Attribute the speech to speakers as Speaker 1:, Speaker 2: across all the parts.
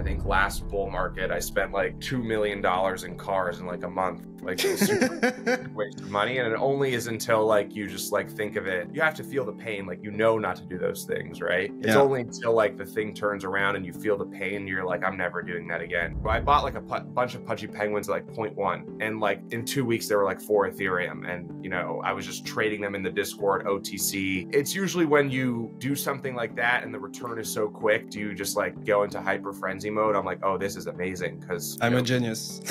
Speaker 1: think last bull market, I spent like $2 million in cars in like a month. Like it was super waste of money. And it only is until like you just like think of it, you have to feel the pain, like you know not to do those things, right? It's only until like the thing turns around and you feel the pain, you're like, I'm never doing that again. I bought like a bunch of Pudgy Penguins at like 0.1, and like in 2 weeks they were like 4 Ethereum, and you know, I was just trading them in the Discord OTC. It's usually when you do something like that and the return is so quick, do you just like go into hyper frenzy mode? I'm like, oh, this is amazing, because
Speaker 2: I'm a genius.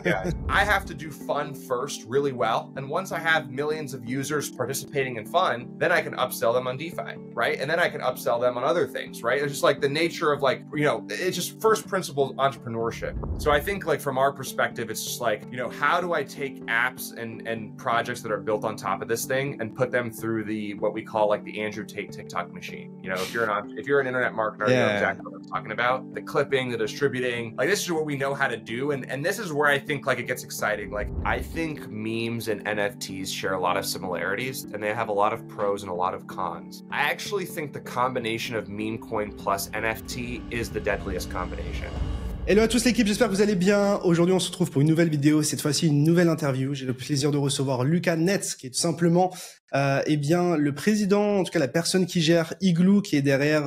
Speaker 1: yeah. I have to do fun first really well, and once I have millions of users participating in fun, then I can upsell them on DeFi, right? And then I can upsell them on other things, right? It's just like the nature of like, you know, it's just first principles entrepreneurship. So I think like from our perspective, it's just like, you know, how do I take apps and projects that are built on top of this thing and put them through the what we call like the Andrew Tate TikTok machine? You know, if you're an internet marketer, you know exactly what I'm talking about. The clipping, the distributing, like this is what we know how to do, and this is where I think like it gets exciting. Like I think memes and NFTs share a lot of similarities, and they have a lot of pros and a lot of cons. I actually think the combination of meme coin plus NFT is the deadliest combination.
Speaker 2: Hello à tous l'équipe, j'espère que vous allez bien. Aujourd'hui, on se retrouve pour une nouvelle vidéo, cette fois-ci une nouvelle interview. J'ai le plaisir de recevoir Luca Netz, qui est tout simplement eh bien, le président, en tout cas la personne qui gère Igloo, qui est derrière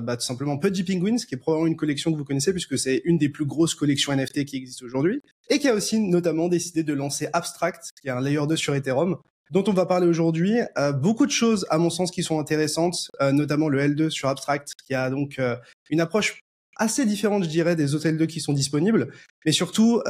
Speaker 2: tout simplement Pudgy Penguins, qui est probablement une collection que vous connaissez puisque c'est une des plus grosses collections NFT qui existent aujourd'hui, et qui a aussi notamment décidé de lancer Abstract, qui est un layer 2 sur Ethereum, dont on va parler aujourd'hui. Beaucoup de choses, à mon sens, qui sont intéressantes, notamment le L2 sur Abstract, qui a donc une approche assez différente, je dirais, des autres L2 qui sont disponibles. Mais surtout,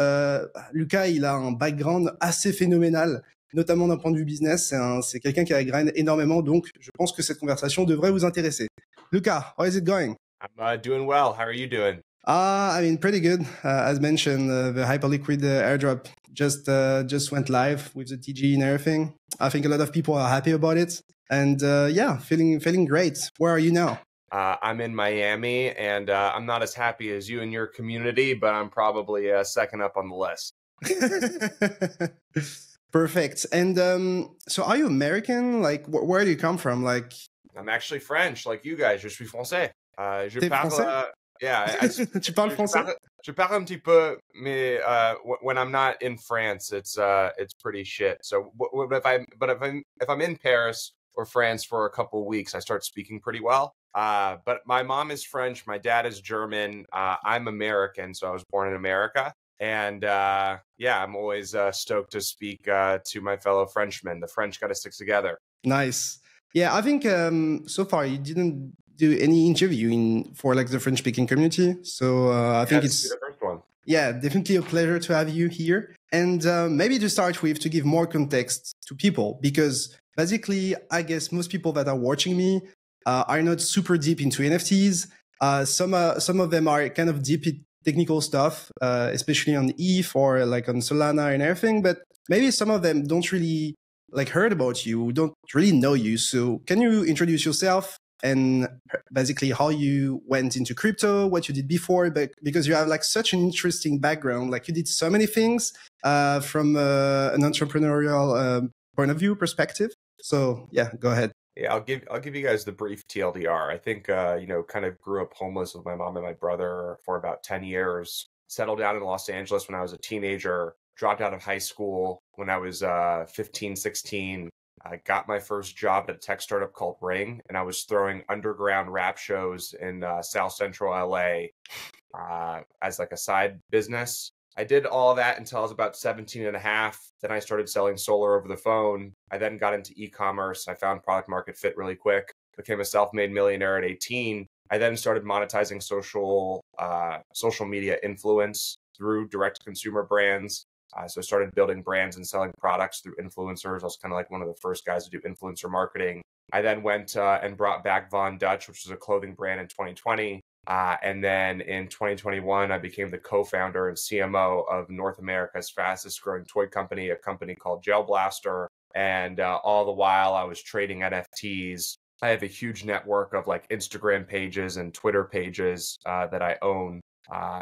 Speaker 2: Luca, il a un background assez phénoménal, notamment d'un point de vue business. C'est quelqu'un qui a grind énormément, donc je pense que cette conversation devrait vous intéresser. Luca, how is it going?
Speaker 1: I'm doing well. How are you doing?
Speaker 2: I mean, pretty good. As mentioned, the Hyperliquid airdrop just went live with the TG and everything. I think a lot of people are happy about it. And yeah, feeling great. Where are you now?
Speaker 1: I'm in Miami, and I'm not as happy as you and your community, but I'm probably second up on the list.
Speaker 2: Perfect. And so are you American? Like, where do you come from? Like,
Speaker 1: I'm actually French, like you guys. Je suis français.
Speaker 2: T'es français?
Speaker 1: Yeah.
Speaker 2: Tu parles français?
Speaker 1: Je parle un petit peu, mais when I'm not in France, it's pretty shit. So if I'm in Paris or France for a couple of weeks, I start speaking pretty well. But my mom is French, my dad is German. I'm American, so I was born in America. And yeah, I'm always stoked to speak to my fellow Frenchmen. The French got to stick together.
Speaker 2: Nice. Yeah, I think so far you didn't do any interview for like the French-speaking community. So I think it's
Speaker 1: the first one.
Speaker 2: Yeah, definitely a pleasure to have you here. And maybe to start with, to give more context to people, because basically, I guess most people that are watching me are not super deep into NFTs. Some of them are kind of deep in technical stuff, especially on ETH or like on Solana and everything. But maybe some of them don't really like heard about you, don't really know you. So can you introduce yourself and basically how you went into crypto, what you did before? But because you have like such an interesting background, like you did so many things from an entrepreneurial point of view perspective. So yeah, go ahead.
Speaker 1: Yeah, I'll give you guys the brief TLDR. I think you know, kind of grew up homeless with my mom and my brother for about 10 years. Settled down in Los Angeles when I was a teenager. Dropped out of high school when I was 15, 16. I got my first job at a tech startup called Ring, and I was throwing underground rap shows in South Central LA as like a side business. I did all that until I was about 17 and a half. Then I started selling solar over the phone. I then got into e-commerce. I found product market fit really quick, became a self-made millionaire at 18. I then started monetizing social media influence through direct consumer brands. So I started building brands and selling products through influencers. I was kind of like one of the first guys to do influencer marketing. I then went and brought back Von Dutch, which was a clothing brand, in 2020. And then in 2021, I became the co-founder and CMO of North America's fastest growing toy company, a company called Gel Blaster. And all the while I was trading NFTs. I have a huge network of like Instagram pages and Twitter pages that I own.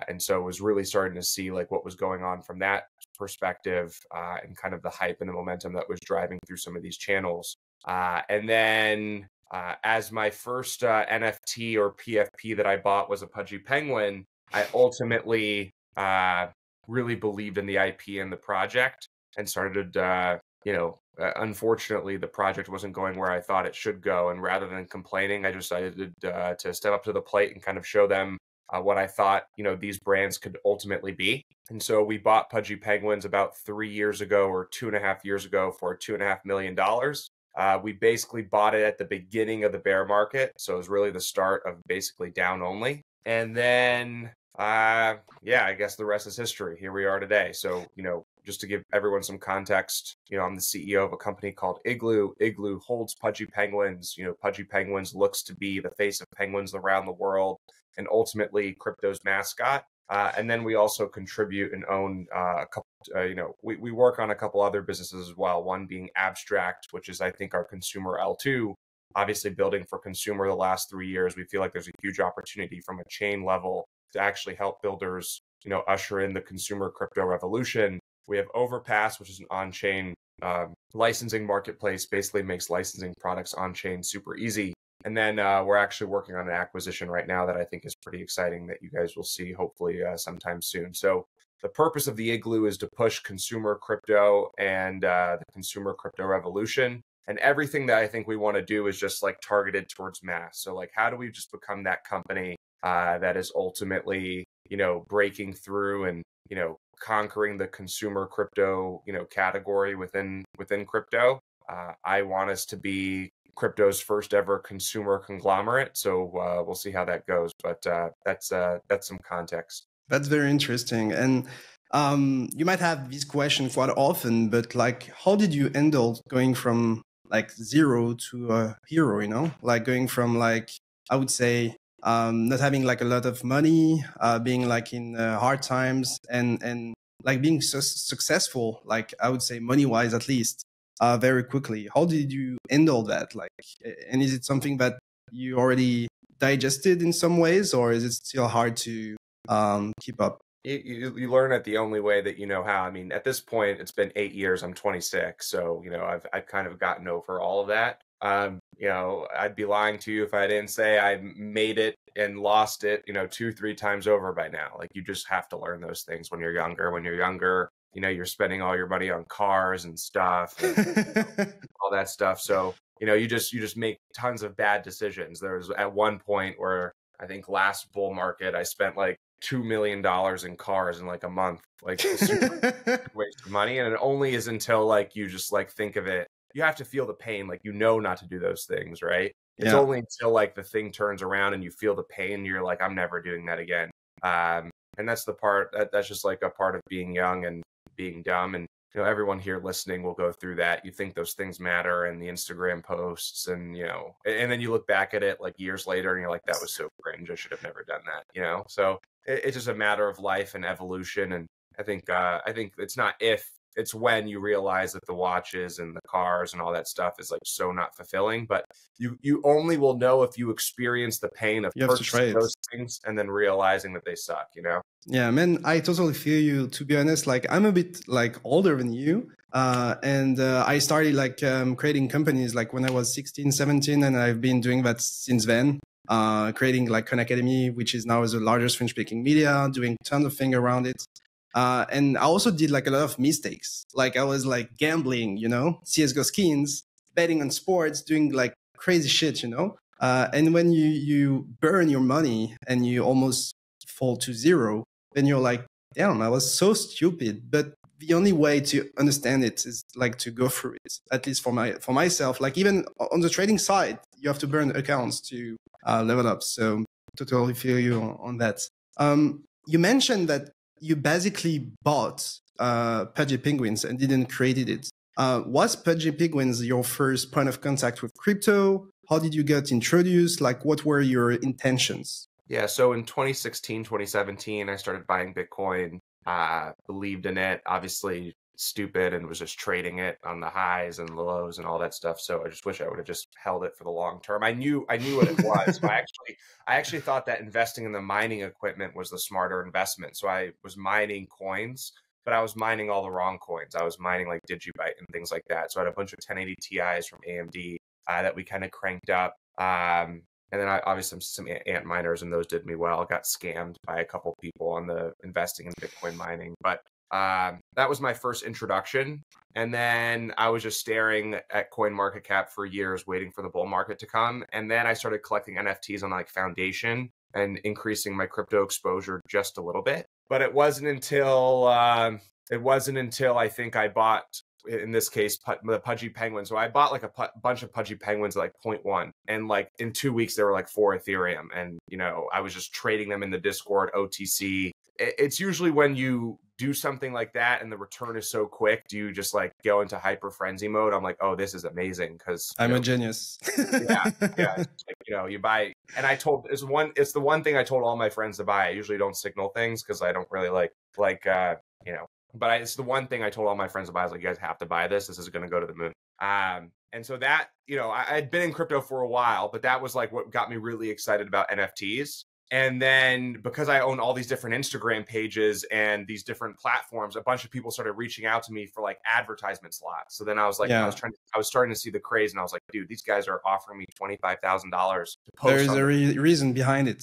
Speaker 1: And so was really starting to see like what was going on from that perspective and kind of the hype and the momentum that was driving through some of these channels. And then as my first NFT or PFP that I bought was a Pudgy Penguin, I ultimately really believed in the IP and the project and started, unfortunately, the project wasn't going where I thought it should go. And rather than complaining, I decided to step up to the plate and kind of show them what I thought, these brands could ultimately be. And so we bought Pudgy Penguins about 3 years ago or 2.5 years ago for $2.5 million. We basically bought it at the beginning of the bear market. So it was really the start of basically down only. And then, I guess the rest is history. Here we are today. So, just to give everyone some context, I'm the CEO of a company called Igloo. Igloo holds Pudgy Penguins. Pudgy Penguins looks to be the face of penguins around the world and ultimately crypto's mascot. And then we also contribute and own a couple, we work on a couple other businesses as well. One being Abstract, which is, I think, our consumer L2, obviously building for consumer the last 3 years. We feel like there's a huge opportunity from a chain level to actually help builders, usher in the consumer crypto revolution. We have Overpass, which is an on-chain licensing marketplace, basically makes licensing products on-chain super easy. And then we're actually working on an acquisition right now that I think is pretty exciting that you guys will see hopefully sometime soon. So the purpose of the Igloo is to push consumer crypto and the consumer crypto revolution. And everything that I think we want to do is just like targeted towards mass. So like, how do we just become that company that is ultimately, breaking through and, conquering the consumer crypto, category within crypto? I want us to be crypto's first ever consumer conglomerate. So we'll see how that goes. But that's some context.
Speaker 2: That's very interesting. And you might have this question quite often, but like, how did you handle going from like zero to a hero, like going from like, I would say, not having like a lot of money, being like in hard times and like being so successful, like I would say money wise, at least, very quickly. How did you handle that? Like, and is it something that you already digested in some ways, or is it still hard to keep up?
Speaker 1: You learn it the only way that you know how. I mean, at this point, it's been 8 years. I'm 26, so I've kind of gotten over all of that. I'd be lying to you if I didn't say I made it and lost it, 2-3 times over by now. Like, you just have to learn those things when you're younger. When you're younger, you're spending all your money on cars and stuff, and all that stuff. So, you just make tons of bad decisions. There was at one point where I think last bull market, I spent like $2 million in cars in like a month, like super waste of money. And it only is until like you just like think of it, you have to feel the pain, like not to do those things, right? It's only until like the thing turns around and you feel the pain, you're like, I'm never doing that again. And that's the part that's just like a part of being young and being dumb. And everyone here listening will go through that. You think those things matter and the Instagram posts and and then you look back at it like years later and you're like, that was so cringe, I should have never done that. So it's just a matter of life and evolution. And I think it's not if, it's when you realize that the watches and the cars and all that stuff is like so not fulfilling. But you only will know if you experience the pain of purchasing those things and then realizing that they suck,
Speaker 2: Yeah, man, I totally feel you. To be honest, like I'm a bit like older than you. And I started like creating companies like when I was 16, 17, and I've been doing that since then. Creating like an academy, which is now the largest French-speaking media, doing tons of things around it. And I also did like a lot of mistakes. Like I was like gambling, CSGO skins, betting on sports, doing like crazy shit, and when you burn your money and you almost fall to zero, then you're like, damn, I was so stupid. But the only way to understand it is like to go through it, at least for myself. Like even on the trading side, you have to burn accounts to level up. So totally feel you on that. You mentioned that you basically bought Pudgy Penguins and didn't create it. Was Pudgy Penguins your first point of contact with crypto? How did you get introduced? Like, what were your intentions?
Speaker 1: Yeah, so in 2016, 2017, I started buying Bitcoin, believed in it, obviously stupid, and was just trading it on the highs and lows and all that stuff. So I just wish I would have just held it for the long term. I knew what it was. So I actually thought that investing in the mining equipment was the smarter investment. So I was mining coins, but I was mining all the wrong coins. I was mining like Digibyte and things like that. So I had a bunch of 1080 Ti's from AMD that we kind of cranked up. And then I obviously some ant miners, and those did me well. Got scammed by a couple people on the investing in Bitcoin mining. But that was my first introduction. And then I was just staring at CoinMarketCap for years, waiting for the bull market to come. And then I started collecting NFTs on like Foundation and increasing my crypto exposure just a little bit. But it wasn't until I think I bought, in this case, the Pudgy Penguins. So I bought like a bunch of Pudgy Penguins at like 0.1. And like in 2 weeks, they were like 4 Ethereum. And, you know, I was just trading them in the Discord, OTC. It's usually when you do something like that and the return is so quick, do you just like go into hyper frenzy mode? I'm like, oh, this is amazing because
Speaker 2: I'm a genius.
Speaker 1: yeah. It's like, you know, you buy, and it's the one thing I told all my friends to buy. I usually don't signal things because I don't really you know, but it's the one thing I told all my friends to buy. I was like, you guys have to buy this. This is going to go to the moon. And so that, you know, I'd been in crypto for a while, but that was like what got me really excited about NFTs. And then because I own all these different Instagram pages and these different platforms, a bunch of people started reaching out to me for like advertisement slots. So then I was like, I was starting to see the craze, and I was like, dude, these guys are offering me $25,000 to post.
Speaker 2: There's a reason behind it.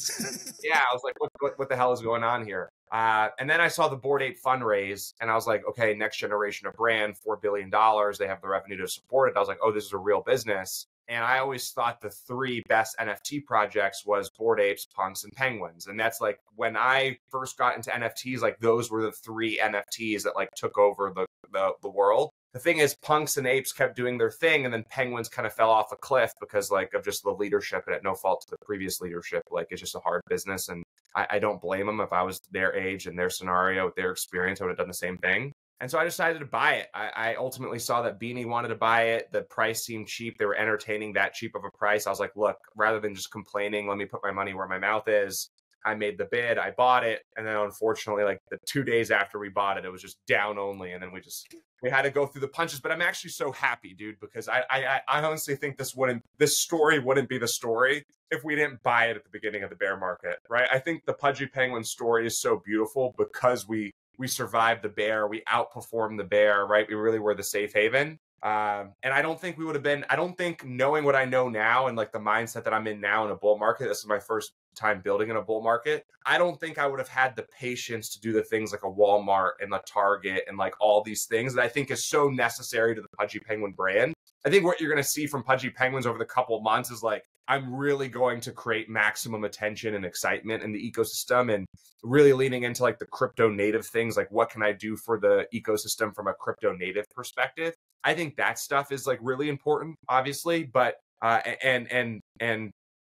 Speaker 1: Yeah, I was like, what the hell is going on here? And then I saw the Bored Ape fundraise, and I was like, okay, next generation of brand, $4 billion. They have the revenue to support it. I was like, oh, this is a real business. And I always thought the 3 best NFT projects was Bored Apes, Punks, and Penguins. And that's like when I first got into NFTs, like those were the 3 NFTs that like took over the world. The thing is, Punks and Apes kept doing their thing, and then Penguins kind of fell off a cliff because like of just the leadership, and at no fault to the previous leadership. Like it's just a hard business, and I don't blame them. If I was their age and their scenario, with their experience, I would have done the same thing. And so I decided to buy it. I ultimately saw that Beanie wanted to buy it. The price seemed cheap. They were entertaining that cheap of a price. I was like, look, rather than just complaining, let me put my money where my mouth is. I made the bid. I bought it. And then unfortunately, like the 2 days after we bought it, it was just down only. And then we had to go through the punches. But I'm actually so happy, dude, because I honestly think this story wouldn't be the story if we didn't buy it at the beginning of the bear market, right? I think the Pudgy Penguin story is so beautiful because we survived the bear. We outperformed the bear, right? We really were the safe haven. And I don't think we would have been, I don't think knowing what I know now and like the mindset that I'm in now in a bull market, this is my first time building in a bull market. I don't think I would have had the patience to do the things like a Walmart and a Target and like all these things that I think is so necessary to the Pudgy Penguin brand. I think what you're going to see from Pudgy Penguins over the couple of months is like, I'm really going to create maximum attention and excitement in the ecosystem and really leaning into like the crypto native things. Like what can I do for the ecosystem from a crypto native perspective? I think that stuff is like really important, obviously, but, and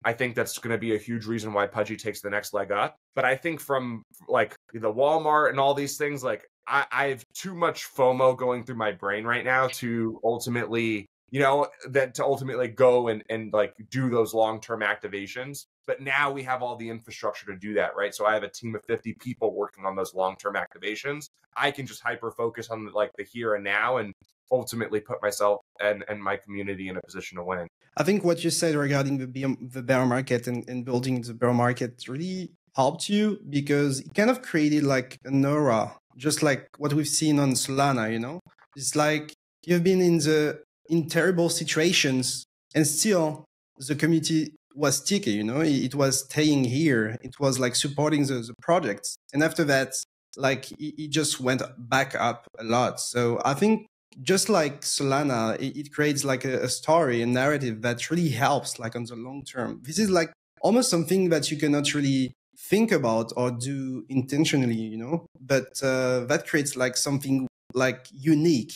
Speaker 1: I think that's going to be a huge reason why Pudgy takes the next leg up. But I think from like the Walmart and all these things, like I have too much FOMO going through my brain right now to ultimately, go and like do those long-term activations. But now we have all the infrastructure to do that, right? So I have a team of 50 people working on those long-term activations. I can just hyper focus on like the here and now and ultimately put myself and my community in a position to win.
Speaker 2: I think what you said regarding the bear market and building the bear market really helped you because it kind of created like an aura, just like what we've seen on Solana, you know? It's like you've been in terrible situations and still the community was sticky, you know? It was staying here. It was like supporting the projects. And after that, like it just went back up a lot. So I think just like Solana, it creates like a story, a narrative that really helps like on the long term. This is like almost something that you cannot really think about or do intentionally, you know, but that creates like something like unique.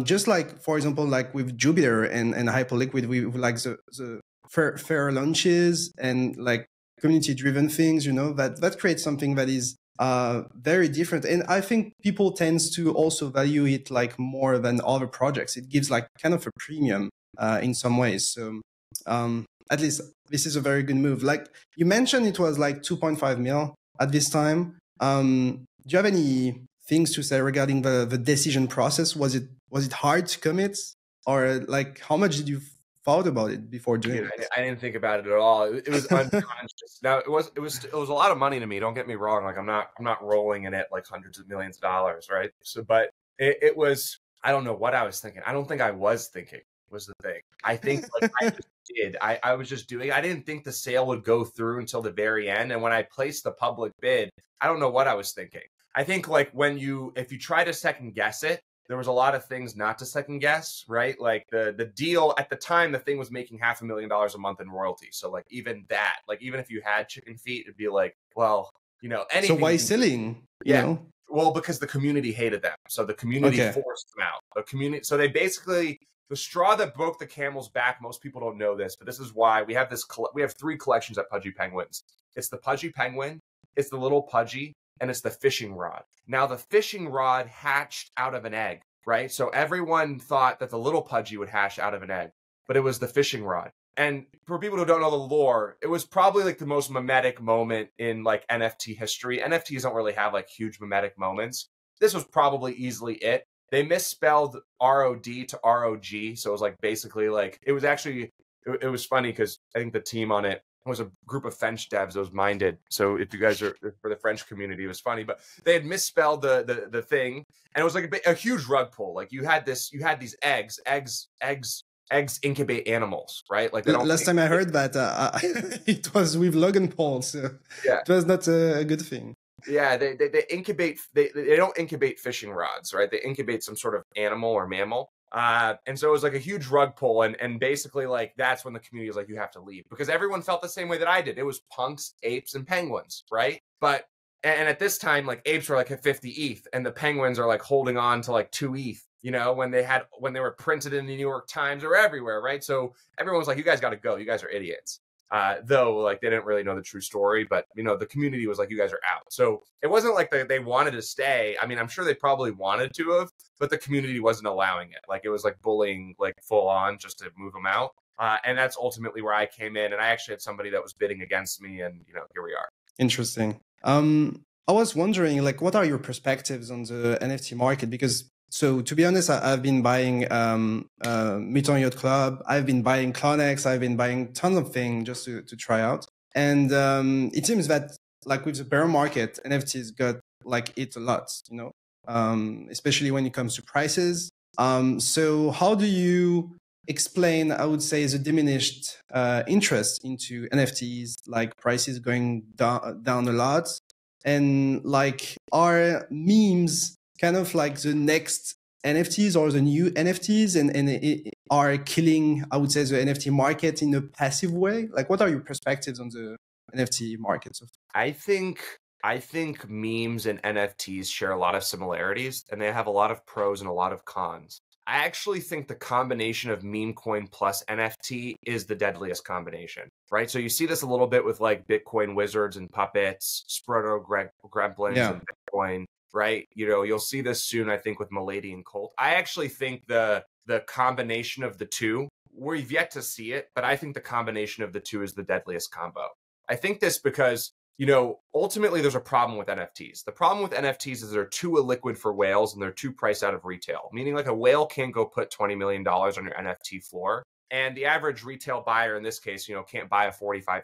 Speaker 2: Just like, for example, like with Jupiter and Hyperliquid, we like the fair launches and like community driven things, you know, that creates something that is very different. And I think people tends to also value it like more than other projects. It gives like kind of a premium in some ways. So at least this is a very good move. Like you mentioned, it was like 2.5 mil at this time. Do you have any things to say regarding the decision process? Was it hard to commit, or like how much did you thought about it before doing it?
Speaker 1: I didn't think about it at all. It was unconscious. Now it was a lot of money to me. Don't get me wrong. Like I'm not rolling in it like hundreds of millions of dollars, right? So, but it was. I don't know what I was thinking. I don't think I was thinking. was the thing. I think like I was just doing, I didn't think the sale would go through until the very end. And when I placed the public bid, I don't know what I was thinking. I think like if you try to second guess it, there was a lot of things not to second guess, right? Like the deal at the time, the thing was making $500,000 a month in royalty. So like even that, like even if you had chicken feet, it'd be like, well, anything.
Speaker 2: So why selling?
Speaker 1: Yeah. Well, because the community hated them. So the community forced them out. So they basically, the straw that broke the camel's back, most people don't know this, but this is why we have three collections at Pudgy Penguins. It's the Pudgy Penguin, it's the little Pudgy, and it's the fishing rod. Now the fishing rod hatched out of an egg, right? So everyone thought that the little Pudgy would hatch out of an egg, but it was the fishing rod. And for people who don't know the lore, it was probably like the most mimetic moment in like NFT history. NFTs don't really have like huge mimetic moments. This was probably easily it. They misspelled ROD to ROG. So it was like basically like, it was funny because I think the team on it was a group of French devs that was minded. So if you guys are for the French community, it was funny, but they had misspelled the thing. And it was like a huge rug pull. Like you had these eggs incubate animals, right? Like
Speaker 2: last time I heard that, it was with Logan Paul, so yeah. It was not a good thing.
Speaker 1: Yeah, they incubate. They don't incubate fishing rods, right? They incubate some sort of animal or mammal. And so it was like a huge rug pull, and basically like that's when the community was like, you have to leave, because everyone felt the same way that I did. It was punks, apes, and penguins, right? But and at this time, like apes were like at 50 ETH, and the penguins are like holding on to like 2 ETH. When they were printed in the New York Times or everywhere, right? So everyone was like, you guys got to go. You guys are idiots. Though, like, they didn't really know the true story, but, the community was like, you guys are out. So it wasn't like they wanted to stay. I mean, I'm sure they probably wanted to have, but the community wasn't allowing it. Like, it was like bullying, like full on just to move them out. And that's ultimately where I came in. And I actually had somebody that was bidding against me, and, here we are.
Speaker 2: Interesting. I was wondering, like, what are your perspectives on the NFT market? Because so to be honest, I've been buying Mouton Yacht Club. I've been buying Clonex. I've been buying tons of things just to try out. And it seems that like with the bear market, NFTs got like it a lot, especially when it comes to prices. So how do you explain, I would say, the diminished interest into NFTs, like prices going down a lot? And like, are memes kind of like the next NFTs or the new NFTs and it are killing, I would say, the NFT market in a passive way? Like, what are your perspectives on the NFT market?
Speaker 1: I think memes and NFTs share a lot of similarities, and they have a lot of pros and a lot of cons. I actually think the combination of meme coin plus NFT is the deadliest combination, right? So you see this a little bit with like Bitcoin wizards and puppets, Sproto gremlins and Bitcoin, right? You'll see this soon, I think, with Milady and Colt. I actually think the combination of the two, we've yet to see it, but I think the combination of the two is the deadliest combo. I think this because ultimately there's a problem with NFTs. The problem with NFTs is they're too illiquid for whales and they're too priced out of retail, meaning like a whale can't go put $20 million on your NFT floor. And the average retail buyer in this case, can't buy a $45,000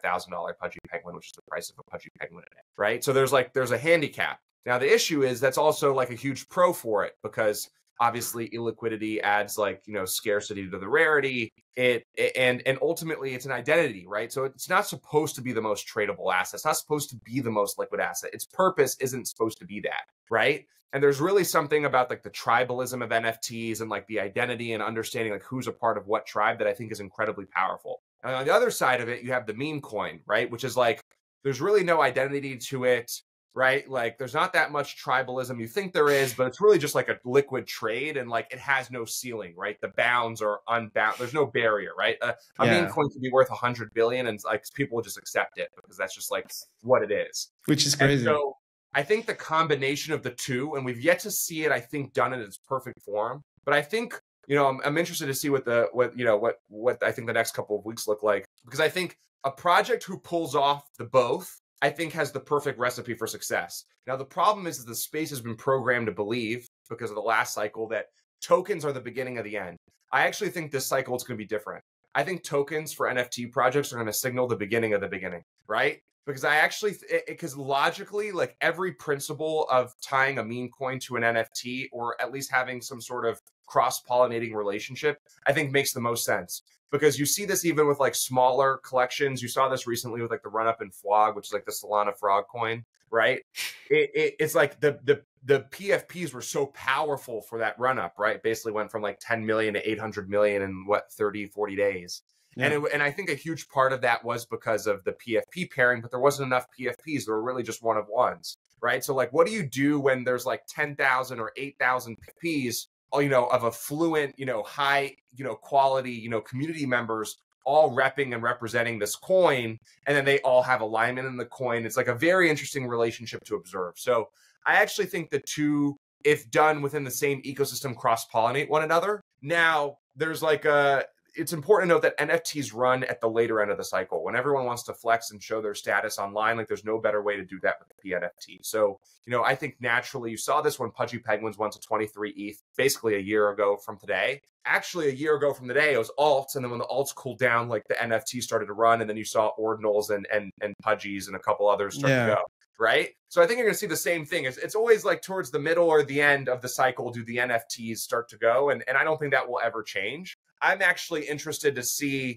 Speaker 1: Pudgy Penguin, which is the price of a Pudgy Penguin today, right? So there's a handicap. Now, the issue is that's also like a huge pro for it, because obviously illiquidity adds like, scarcity to the rarity. And ultimately it's an identity, right? So it's not supposed to be the most tradable asset. It's not supposed to be the most liquid asset. Its purpose isn't supposed to be that, right? And there's really something about like the tribalism of NFTs and like the identity and understanding like who's a part of what tribe that I think is incredibly powerful. And on the other side of it, you have the meme coin, right? Which is like, there's really no identity to it, right? Like there's not that much tribalism. You think there is, but it's really just like a liquid trade, and like it has no ceiling, right? The bounds are unbound. There's no barrier, right? A meme coin can be worth 100 billion, and like people will just accept it because that's just like what it is.
Speaker 2: Which is crazy.
Speaker 1: And so I think the combination of the two, and we've yet to see it, I think, done in its perfect form. But I think, I'm interested to see what I think the next couple of weeks look like, because I think a project who pulls off the both, I think, has the perfect recipe for success. Now, the problem is that the space has been programmed to believe, because of the last cycle, that tokens are the beginning of the end. I actually think this cycle is going to be different. I think tokens for NFT projects are going to signal the beginning of the beginning, right? Because logically, like every principle of tying a meme coin to an NFT, or at least having some sort of cross-pollinating relationship, I think makes the most sense. Because you see this even with like smaller collections. You saw this recently with like the run-up in Frog, which is like the Solana Frog coin, right? It's like the PFPs were so powerful for that run-up, right? Basically went from like 10 million to 800 million in what, 30, 40 days. Yeah. And I think a huge part of that was because of the PFP pairing, but there wasn't enough PFPs. There were really just one of ones, right? So like, what do you do when there's like 10,000 or 8,000 PFPs, of affluent, high, quality, community members all repping and representing this coin, and then they all have alignment in the coin? It's like a very interesting relationship to observe. So I actually think the two, if done within the same ecosystem, cross-pollinate one another. Now, there's like it's important to note that NFTs run at the later end of the cycle. When everyone wants to flex and show their status online, like there's no better way to do that with the PNFT. So, I think naturally you saw this when Pudgy Penguins went to 23 ETH, basically a year ago from today. Actually, a year ago from today, it was alts. And then when the alts cooled down, like the NFT started to run. And then you saw ordinals and Pudgies and a couple others start to go. Right? So I think you're going to see the same thing. It's always like towards the middle or the end of the cycle do the NFTs start to go. And I don't think that will ever change. I'm actually interested to see,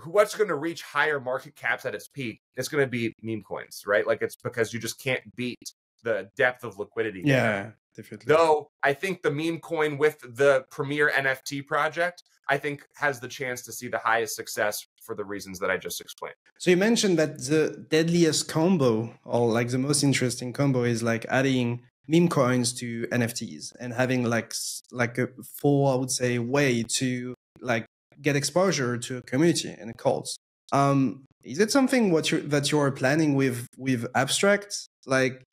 Speaker 1: what's going to reach higher market caps at its peak. It's going to be meme coins, right? Like it's because you just can't beat the depth of liquidity.
Speaker 2: Yeah, definitely.
Speaker 1: Though I think the meme coin with the premier NFT project, I think has the chance to see the highest success for the reasons that I just explained.
Speaker 2: So you mentioned that the deadliest combo, or like the most interesting combo, is like adding meme coins to NFTs and having like a full, I would say, way to like get exposure to a community and a cult. Is it something that you're planning with Abstract? Like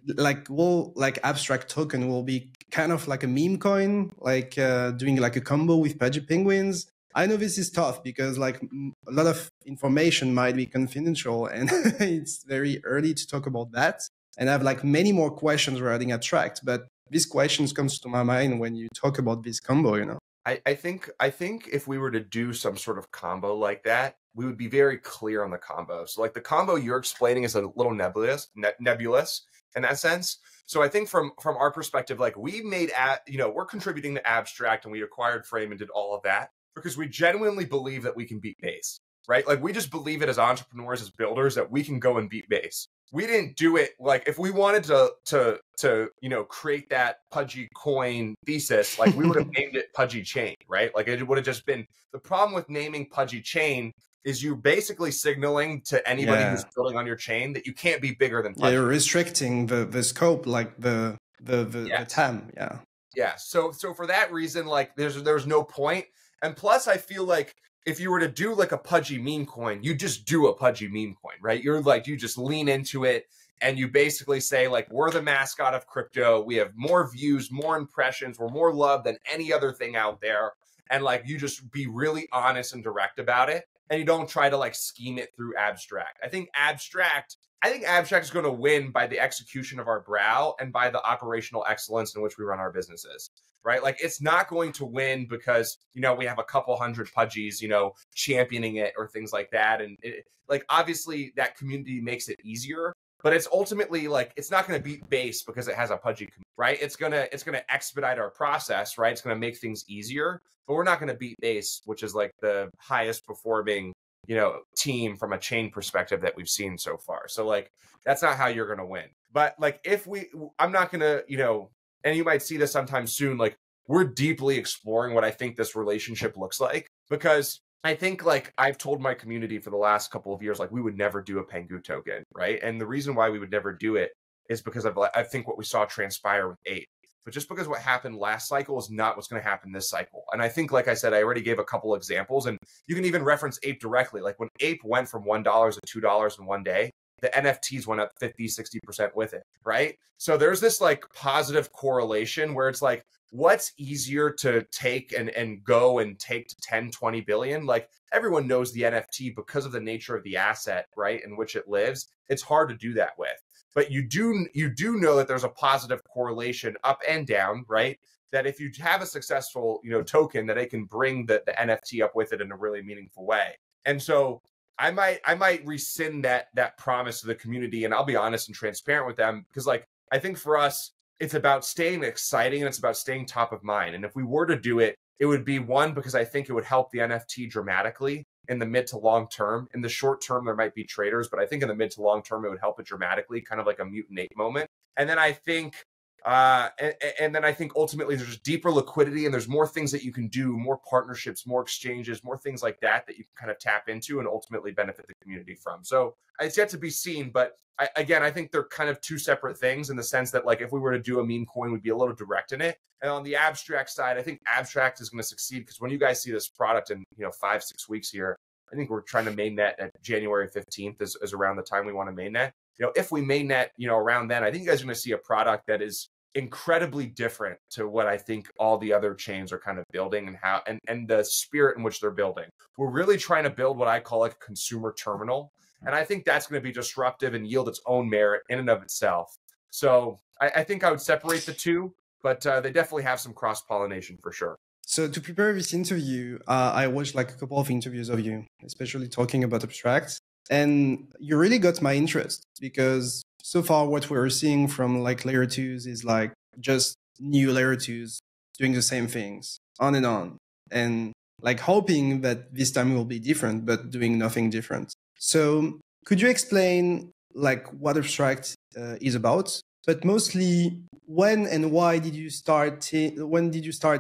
Speaker 2: Abstract token will be kind of like a meme coin, like doing like a combo with Pudgy Penguins. I know this is tough because like a lot of information might be confidential and it's very early to talk about that. And I have like many more questions regarding Abstract, but these questions comes to my mind when you talk about this combo,
Speaker 1: I think if we were to do some sort of combo like that, we would be very clear on the combo. So like the combo you're explaining is a little nebulous in that sense. So I think from our perspective, like we made, we're contributing to Abstract and we acquired Frame and did all of that because we genuinely believe that we can beat base, right? Like we just believe it as entrepreneurs, as builders, that we can go and beat base. We didn't do it like if we wanted to create that Pudgy coin thesis, like we would have named it Pudgy Chain, right? Like it would have just been. The problem with naming Pudgy Chain is you're basically signaling to anybody who's building on your chain that you can't be bigger than Pudgy.
Speaker 2: Yeah, you're restricting the scope, like the TAM. Yeah.
Speaker 1: Yeah. So for that reason, like there's no point. And plus, I feel like if you were to do like a Pudgy meme coin, you just do a Pudgy meme coin, right? You're like, you just lean into it and you basically say like, we're the mascot of crypto. We have more views, more impressions. We're more loved than any other thing out there. And like, you just be really honest and direct about it. And you don't try to like scheme it through Abstract. I think Abstract is going to win by the execution of our brow and by the operational excellence in which we run our businesses, right? Like it's not going to win because, we have a couple hundred Pudgies, championing it or things like that. And like, obviously that community makes it easier, but it's ultimately like, it's not going to beat base because it has a Pudgy community, right? It's going to expedite our process, right? It's going to make things easier, but we're not going to beat base, which is like the highest performing team from a chain perspective that we've seen so far. So like, that's not how you're going to win. But like, I'm not going to, and you might see this sometime soon, like we're deeply exploring what I think this relationship looks like, because I think like I've told my community for the last couple of years, like we would never do a Pengu token, right? And the reason why we would never do it is because I think what we saw transpire with Ape. But just because what happened last cycle is not what's going to happen this cycle. And I think, like I said, I already gave a couple examples, and you can even reference Ape directly. Like when Ape went from $1 to $2 in one day, the NFTs went up 50, 60% with it, right? So there's this like positive correlation where it's like, what's easier to take and go and take to 10, 20 billion? Like everyone knows the NFT because of the nature of the asset, right, in which it lives. It's hard to do that with. But you do know that there's a positive correlation up and down, right? That if you have a successful, token, that it can bring the NFT up with it in a really meaningful way. And so I might rescind that promise to the community, and I'll be honest and transparent with them, because like I think for us, it's about staying exciting and it's about staying top of mind. And if we were to do it, it would be one, because I think it would help the NFT dramatically in the mid to long term. In the short term, there might be traders, but I think in the mid to long term, it would help it dramatically, kind of like a Mutant Ape moment. And then I think, ultimately there's deeper liquidity and there's more things that you can do, more partnerships, more exchanges, more things like that that you can kind of tap into and ultimately benefit the community from. So it's yet to be seen, but I think they're kind of two separate things in the sense that, like, if we were to do a meme coin, we'd be a little direct in it. And on the abstract side, I think abstract is going to succeed because when you guys see this product in 5-6 weeks here, I think we're trying to mainnet at January 15th is around the time we want to mainnet. If we mainnet, around then, I think you guys are going to see a product that is incredibly different to what I think all the other chains are kind of building and how and the spirit in which they're building. We're really trying to build what I call like a consumer terminal. And I think that's going to be disruptive and yield its own merit in and of itself. So I think I would separate the two, but they definitely have some cross-pollination for sure.
Speaker 2: So to prepare this interview, I watched like a couple of interviews of you, especially talking about abstract. And you really got my interest because so far what we're seeing from like layer twos is like just new layer twos doing the same things on and like hoping that this time will be different, but doing nothing different. So could you explain like what abstract is about, but mostly when and why did you start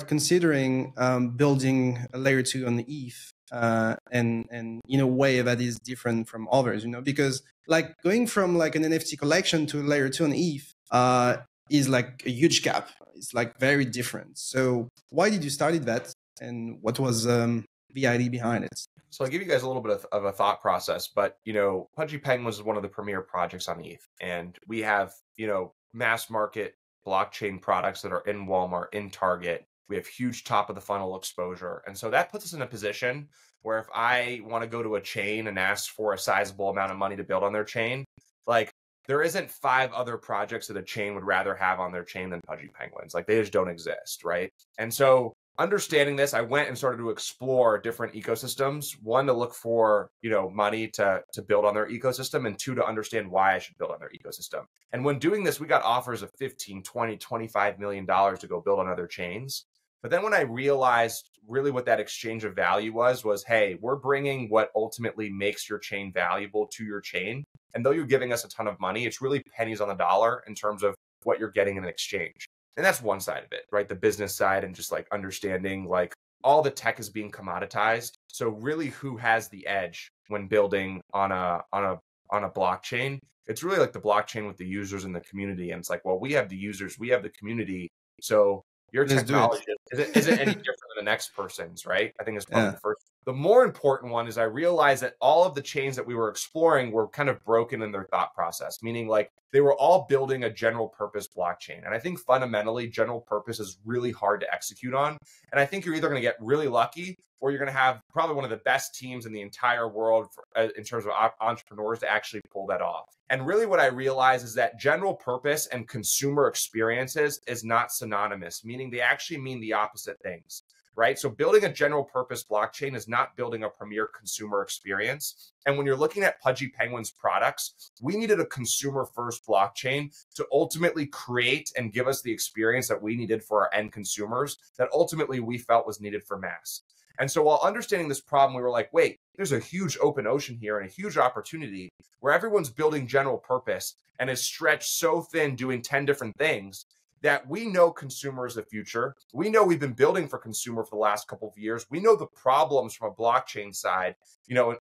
Speaker 2: considering building a layer two on ETH and in a way that is different from others, because like going from like an NFT collection to a layer two on ETH is like a huge gap. It's like very different. So why did you start that, and what was the idea behind it?
Speaker 1: So I'll give you guys a little bit of a thought process, but, Pudgy Penguins is one of the premier projects on ETH. And we have, mass market blockchain products that are in Walmart, in Target. We have huge top of the funnel exposure. And so that puts us in a position where if I want to go to a chain and ask for a sizable amount of money to build on their chain, like there isn't 5 other projects that a chain would rather have on their chain than Pudgy Penguins. Like they just don't exist, right? And so understanding this, I went and started to explore different ecosystems. One, to look for, money to build on their ecosystem, and 2, to understand why I should build on their ecosystem. And when doing this, we got offers of $15, $20, $25 million to go build on other chains. But then when I realized really what that exchange of value was, hey, we're bringing what ultimately makes your chain valuable to your chain. And though you're giving us a ton of money, it's really pennies on the dollar in terms of what you're getting in exchange. And that's one side of it, right? The business side and just like understanding like all the tech is being commoditized. So really who has the edge when building on a blockchain? It's really like the blockchain with the users and the community. And it's like, well, we have the users, we have the community. So your technology isn't any different than the next person's, right? I think it's probably the first. The more important one is I realized that all of the chains that we were exploring were kind of broken in their thought process, meaning like they were all building a general purpose blockchain. And I think fundamentally general purpose is really hard to execute on. And I think you're either going to get really lucky or you're going to have probably one of the best teams in the entire world in terms of entrepreneurs to actually pull that off. And really what I realized is that general purpose and consumer experiences is not synonymous, meaning they actually mean the opposite things, right? So building a general purpose blockchain is not building a premier consumer experience. And when you're looking at Pudgy Penguins products, we needed a consumer first blockchain to ultimately create and give us the experience that we needed for our end consumers that ultimately we felt was needed for mass. And so while understanding this problem, we were like, wait, there's a huge open ocean here and a huge opportunity where everyone's building general purpose and is stretched so thin doing 10 different things that we know consumer is the future. We know we've been building for consumer for the last couple of years. We know the problems from a blockchain side,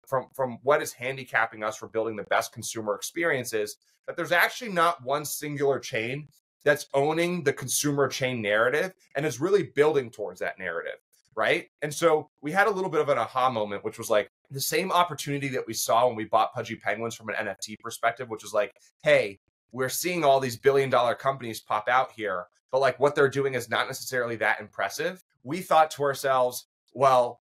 Speaker 1: from what is handicapping us for building the best consumer experiences, that there's actually not one singular chain that's owning the consumer chain narrative and is really building towards that narrative. Right. And so we had a little bit of an aha moment, which was like the same opportunity that we saw when we bought Pudgy Penguins from an NFT perspective, which was like, hey, we're seeing all these billion-dollar companies pop out here, but like what they're doing is not necessarily that impressive. We thought to ourselves, well,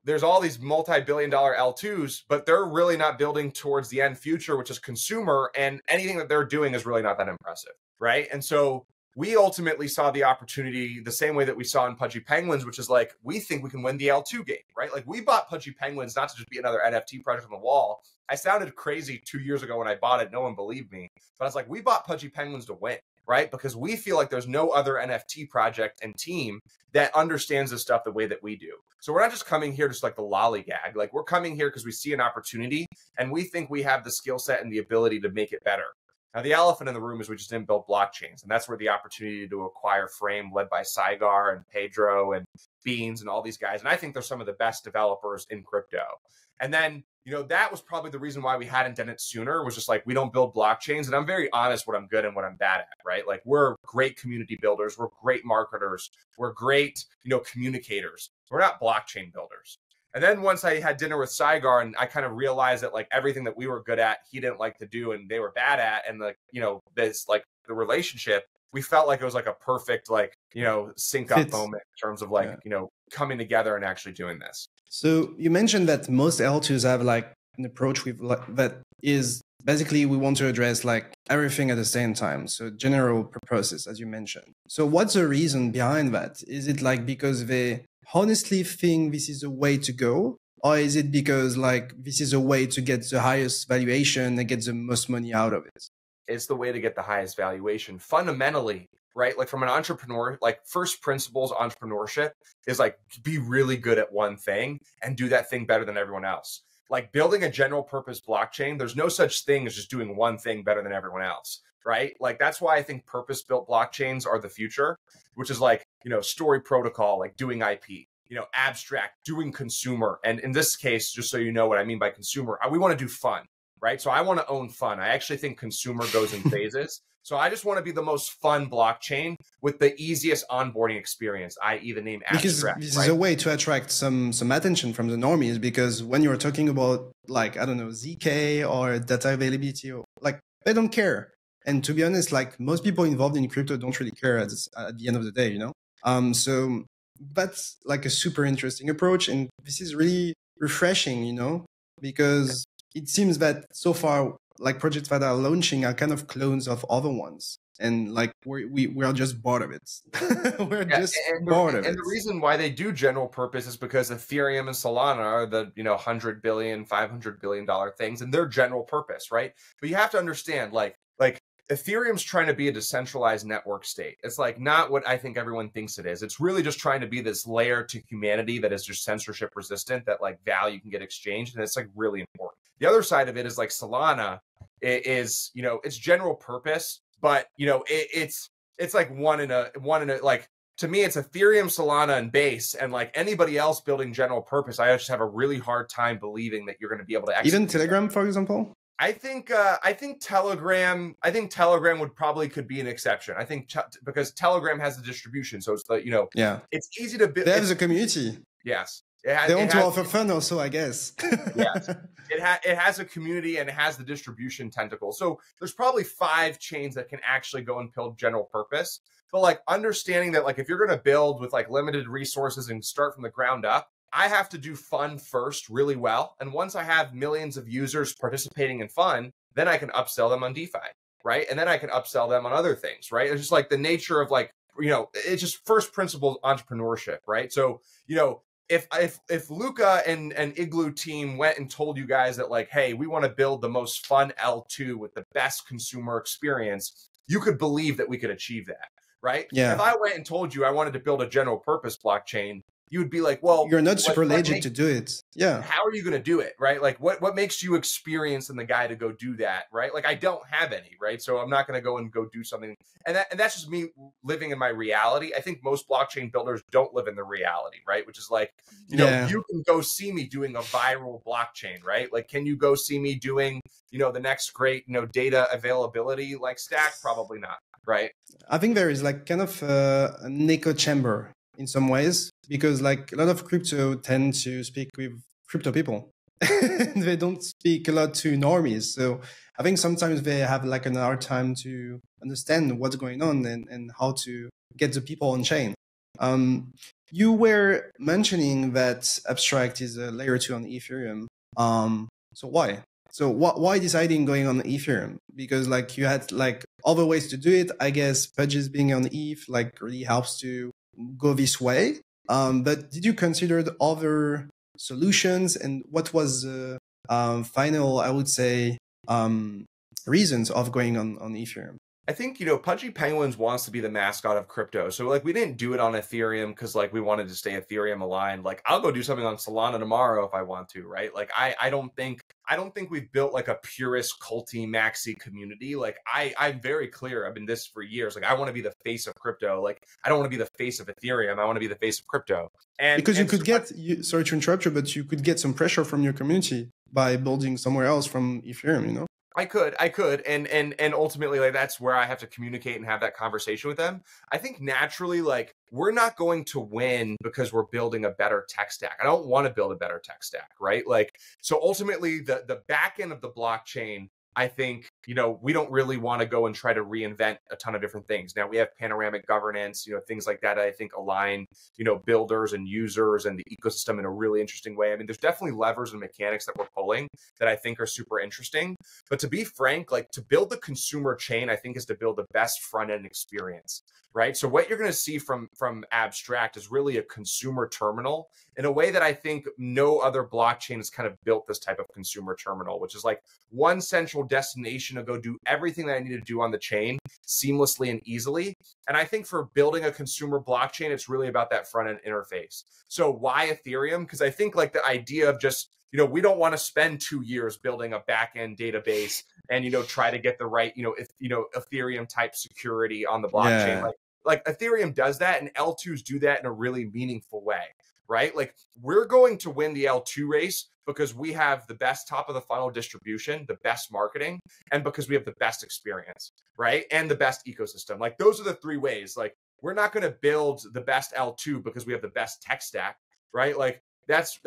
Speaker 1: there's all these multi-billion-dollar L2s, but they're really not building towards the end future, which is consumer, and anything that they're doing is really not that impressive. Right. And so we ultimately saw the opportunity the same way that we saw in Pudgy Penguins, which is like, we think we can win the L2 game, right? Like we bought Pudgy Penguins not to just be another NFT project on the wall. I sounded crazy 2 years ago when I bought it. No one believed me. But I was like, we bought Pudgy Penguins to win, right? Because we feel like there's no other NFT project and team that understands this stuff the way that we do. So we're not just coming here just like the lollygag. Like, we're coming here because we see an opportunity and we think we have the skill set and the ability to make it better. Now, the elephant in the room is we just didn't build blockchains. And that's where the opportunity to acquire Frame, led by Saigar and Pedro and Beans and all these guys. And I think they're some of the best developers in crypto. And then, you know, that was probably the reason why we hadn't done it sooner, was just like, we don't build blockchains. And I'm very honest what I'm good and what I'm bad at, right? Like, we're great community builders. We're great marketers. We're great, you know, communicators. We're not blockchain builders. And then once I had dinner with Saigar and I kind of realized that like everything that we were good at, he didn't like to do and they were bad at. And like, you know, this, like the relationship, we felt like it was like a perfect, like, you know, sync up moment in terms of like, you know, coming together and actually doing this.
Speaker 2: So you mentioned that most L2s have like an approach with that is basically we want to address like everything at the same time. So general purposes, as you mentioned. So what's the reason behind that? Is it like because they honestly think this is a way to go? Or is it because like this is a way to get the highest valuation and get the most money out of it?
Speaker 1: It's the way to get the highest valuation. Fundamentally, right? Like, from an entrepreneur, like, first principles entrepreneurship is like, be really good at one thing and do that thing better than everyone else. Like, building a general purpose blockchain, there's no such thing as just doing one thing better than everyone else, right? Like, that's why I think purpose built blockchains are the future, which is like, you know, story protocol, like doing IP, you know, abstract, doing consumer. And in this case, just so you know what I mean by consumer, we want to do fun, right? So I want to own fun. I actually think consumer goes in phases. So I just want to be the most fun blockchain with the easiest onboarding experience, i.e. the name abstract.
Speaker 2: Because this is a way to attract some attention from the normies, because when you're talking about like, I don't know, ZK or data availability, or like, they don't care. And to be honest, like most people involved in crypto don't really care at the end of the day, you know? So that's like a super interesting approach. And this is really refreshing, you know, because it seems that so far, like projects that are launching are kind of clones of other ones. And like we are just bored of it. We're just bored of it.
Speaker 1: And the reason why they do general purpose is because Ethereum and Solana are the, you know, $100 billion, $500 billion things, and they're general purpose, right? But you have to understand, like Ethereum's trying to be a decentralized network state. It's like not what I think everyone thinks it is. It's really just trying to be this layer to humanity that is just censorship resistant, that like value can get exchanged. And it's like really important. The other side of it is like Solana is, you know, it's general purpose, but you know, it's like one in a, like, to me, it's Ethereum, Solana, and Base, and like anybody else building general purpose, I just have a really hard time believing that you're going to be able to execute.
Speaker 2: Even Telegram, for example?
Speaker 1: I think Telegram would probably could be an exception. I think because Telegram has the distribution, so it's the, you know, it's easy to build.
Speaker 2: They have the community.
Speaker 1: Yes.
Speaker 2: They want to offer fun also, I guess.
Speaker 1: Yes. It has a community and it has the distribution tentacle. So there's probably 5 chains that can actually go and build general purpose. But like understanding that like if you're going to build with like limited resources and start from the ground up, I have to do fun first really well. And once I have millions of users participating in fun, then I can upsell them on DeFi, right? And then I can upsell them on other things, right? It's just like the nature of like, you know, it's just first principles entrepreneurship, right? So, you know, if Luca and Igloo team went and told you guys that like, hey, we want to build the most fun L2 with the best consumer experience, you could believe that we could achieve that, right?
Speaker 2: Yeah.
Speaker 1: If I went and told you I wanted to build a general purpose blockchain, you would be like, well,
Speaker 2: you're not super legit to do it. Yeah.
Speaker 1: How are you going to do it? Right. Like what makes you experienced in the guy to go do that? Right. Like I don't have any. Right. So I'm not going to go do something. And that's just me living in my reality. I think most blockchain builders don't live in the reality. Right. Which is like, you know, you can go see me doing a viral blockchain. Right. Like, can you go see me doing, you know, the next great, you know, data availability like stack? Probably not. Right.
Speaker 2: I think there is like kind of an echo chamber in some ways, because like a lot of crypto tend to speak with crypto people. They don't speak a lot to normies. So I think sometimes they have like an hard time to understand what's going on and how to get the people on chain. You were mentioning that Abstract is a layer 2 on Ethereum. So why? So why deciding going on Ethereum? Because like you had like other ways to do it. I guess Pudgy being on ETH like really helps to go this way. But did you consider the other solutions, and what was the final, I would say, reasons of going on Ethereum?
Speaker 1: I think, Pudgy Penguins wants to be the mascot of crypto. So like we didn't do it on Ethereum because like we wanted to stay Ethereum aligned. Like I'll go do something on Solana tomorrow if I want to, right? Like I don't think we've built like a purist culty maxi community. Like I'm very clear. I've been this for years. Like I want to be the face of crypto. Like I don't want to be the face of Ethereum. I want to be the face of crypto. And
Speaker 2: because you could sorry to interrupt you, but you could get some pressure from your community by building somewhere else from Ethereum,
Speaker 1: I could, and ultimately, like that's where I have to communicate and have that conversation with them. I think naturally, like we're not going to win because we're building a better tech stack. I don't want to build a better tech stack, right? Like, so ultimately, the back end of the blockchain, I think, we don't really want to go and try to reinvent a ton of different things. Now we have panoramic governance, things like that I think align, builders and users and the ecosystem in a really interesting way. I mean, there's definitely levers and mechanics that we're pulling that I think are super interesting. But to be frank, like to build the consumer chain, I think is to build the best front end experience, right? So what you're going to see from Abstract is really a consumer terminal in a way that I think no other blockchain has kind of built this type of consumer terminal, which is like one central destination to go do everything that I need to do on the chain seamlessly and easily. And I think for building a consumer blockchain, it's really about that front end interface. So why Ethereum? Because I think like the idea of just, we don't want to spend 2 years building a back end database and, try to get the right, Ethereum type security on the blockchain.
Speaker 2: Yeah.
Speaker 1: Like Ethereum does that and L2s do that in a really meaningful way, right? Like we're going to win the L2 race because we have the best top of the funnel distribution, the best marketing, and because we have the best experience, right? And the best ecosystem. Like those are the 3 ways. Like we're not going to build the best L2 because we have the best tech stack, right? Like that's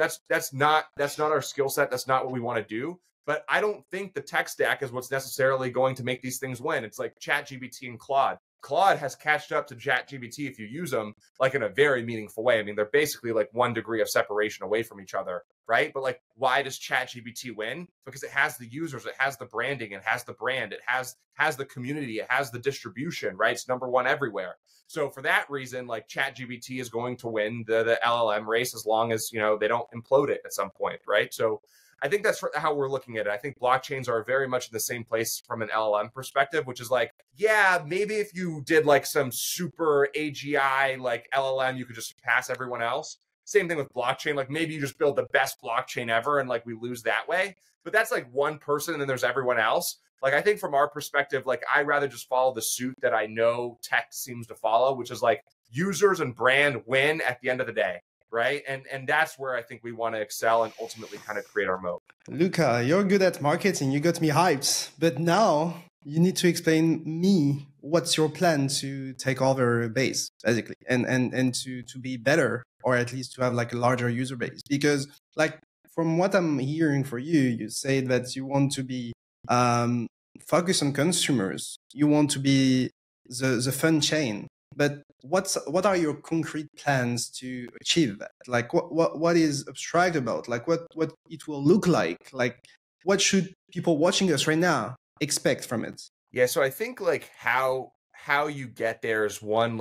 Speaker 1: not our skill set. That's not what we want to do. But I don't think the tech stack is what's necessarily going to make these things win. It's like ChatGPT and Claude. Claude has catched up to ChatGPT if you use them like in a very meaningful way. I mean, they're basically like 1 degree of separation away from each other, right? But like, why does ChatGPT win? Because it has the users, it has the branding, it has the brand, it has the community, it has the distribution, right? It's number 1 everywhere. So for that reason, like ChatGPT is going to win the LLM race as long as, they don't implode it at some point, right? So I think that's how we're looking at it. I think blockchains are very much in the same place from an LLM perspective, which is like, yeah, maybe if you did like some super AGI like LLM, you could just pass everyone else. Same thing with blockchain. Like maybe you just build the best blockchain ever and like we lose that way. But that's like one person and then there's everyone else. Like I think from our perspective, like I'd rather just follow the suit that I know tech seems to follow, which is like users and brand win at the end of the day. Right. And that's where I think we want to excel and ultimately kind of create our moat.
Speaker 2: Luca, you're good at marketing. You got me hyped. But now you need to explain me what's your plan to take over base, basically, and to be better, or at least to have like a larger user base. Because like from what I'm hearing for you, you say that you want to be focused on consumers. You want to be the fun chain. But what are your concrete plans to achieve that? Like what is Abstract about? Like what it will look like? Like what should people watching us right now expect from it?
Speaker 1: Yeah, so I think like how you get there is one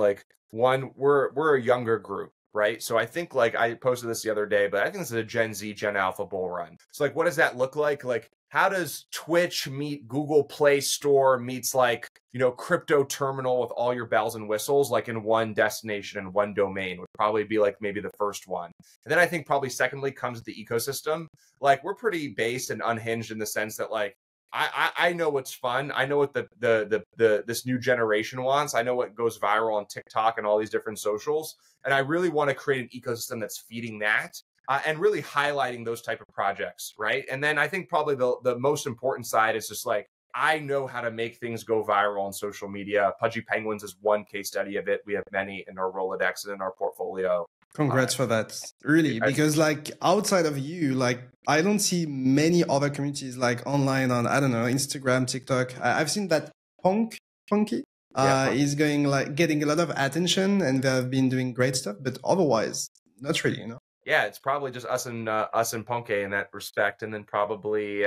Speaker 1: we're a younger group, right? So I think like I posted this the other day, but I think this is a Gen Z, Gen Alpha bull run. So like what does that look like? Like how does Twitch meet Google Play Store meets like, crypto terminal with all your bells and whistles, like in one destination and one domain would probably be like maybe the first one. And then I think probably secondly comes the ecosystem. Like we're pretty based and unhinged in the sense that like, I know what's fun. I know what this new generation wants. I know what goes viral on TikTok and all these different socials. And I really want to create an ecosystem that's feeding that. And really highlighting those type of projects, right? And then I think probably the most important side is just like, I know how to make things go viral on social media. Pudgy Penguins is one case study of it. We have many in our Rolodex and in our portfolio.
Speaker 2: Congrats for that. Really, because like outside of you, like I don't see many other communities like online on, I don't know, Instagram, TikTok. I've seen that Punky is going like getting a lot of attention and they've been doing great stuff, but otherwise, not really,
Speaker 1: Yeah, it's probably just us and Punke in that respect, and then probably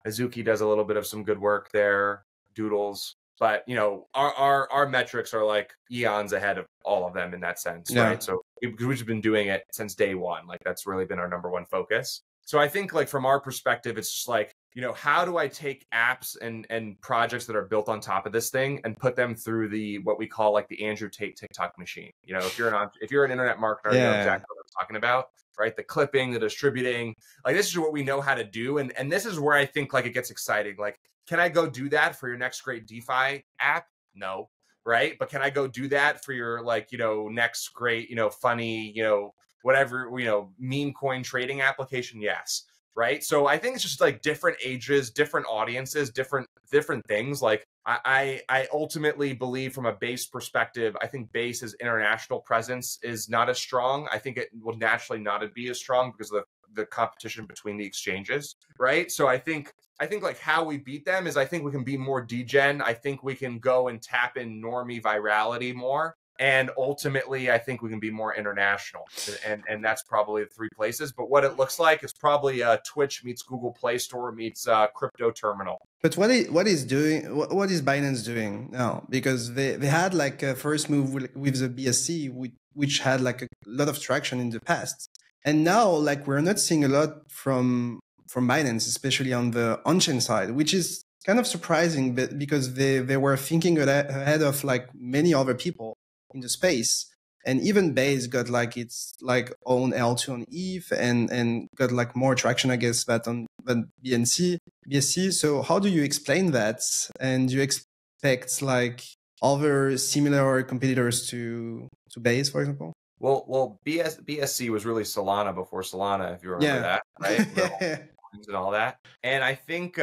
Speaker 1: Azuki does a little bit of some good work there, Doodles. But our metrics are like eons ahead of all of them in that sense, right? So we've been doing it since day one. Like that's really been our number one focus. So I think like from our perspective, it's just like you know, how do I take apps and projects that are built on top of this thing and put them through the what we call like the Andrew Tate TikTok machine? You know, if you're an internet marketer, you know exactly what I'm talking about, right? The clipping, the distributing, like this is what we know how to do, and this is where I think like it gets exciting. Like, can I go do that for your next great DeFi app? No, right? But can I go do that for your like, you know, next great, you know, funny, you know, whatever, you know, meme coin trading application? Yes. Right. So I think it's just like different ages, different audiences, different things. Like I ultimately believe from a base perspective, I think base's international presence is not as strong. I think it will naturally not be as strong because of the competition between the exchanges. Right. So I think like how we beat them is I think we can be more degen. I think we can go and tap in normie virality more. And ultimately, I think we can be more international. And that's probably the three places. But what it looks like is probably Twitch meets Google Play Store meets crypto terminal.
Speaker 2: But what is Binance doing now? Because they had like a first move with the BSC, which had like a lot of traction in the past. And now like we're not seeing a lot from Binance, especially on the on-chain side, which is kind of surprising because they were thinking ahead of like many other people in the space. And even Base got like its like own L2 on ETH and got like more traction, I guess, than BSC. So how do you explain that? And do you expect like other similar competitors to Base, for example?
Speaker 1: Well, BSC was really Solana before Solana, if you remember that, right? And all that. And I think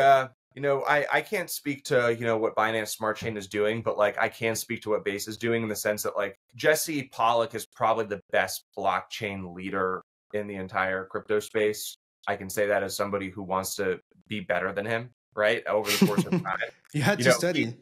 Speaker 1: you know, I can't speak to, you know, what Binance Smart Chain is doing, but like I can speak to what Base is doing in the sense that like Jesse Pollock is probably the best blockchain leader in the entire crypto space. I can say that as somebody who wants to be better than him, right? Over the course of time.
Speaker 2: You had to study.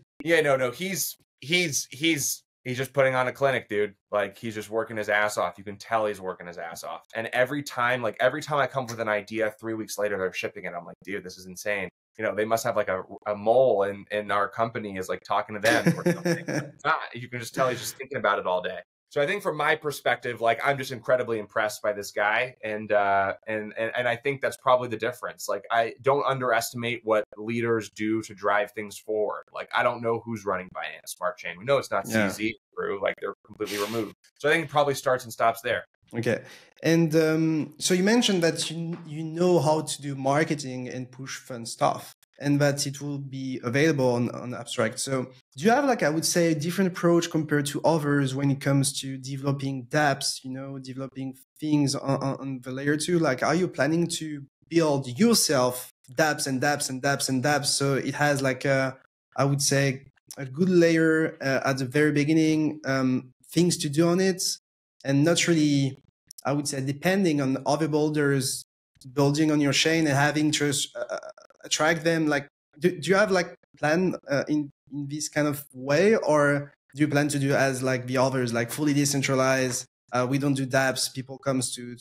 Speaker 1: He's just putting on a clinic, dude. Like he's just working his ass off. You can tell he's working his ass off. And every time I come up with an idea, 3 weeks later they're shipping it. I'm like, dude, this is insane. You know, they must have like a mole in our company is like talking to them or something. It's not. You can just tell he's just thinking about it all day. So I think from my perspective, like I'm just incredibly impressed by this guy. And I think that's probably the difference. Like I don't underestimate what leaders do to drive things forward. Like I don't know who's running Binance Smart Chain. We know it's not CZ through, like they're completely removed. So I think it probably starts and stops there.
Speaker 2: Okay. And so you mentioned that you know how to do marketing and push fun stuff and that it will be available on Abstract. So do you have like, I would say, a different approach compared to others when it comes to developing dApps, you know, developing things on the layer 2? Like, are you planning to build yourself dApps and dApps and dApps and dApps so it has like I would say, a good layer at the very beginning, things to do on it? And not really, I would say, depending on other builders building on your chain and having to attract them. Like, do you have like plan in this kind of way, or do you plan to do as like the others, like fully decentralized? We don't do dApps. People comes to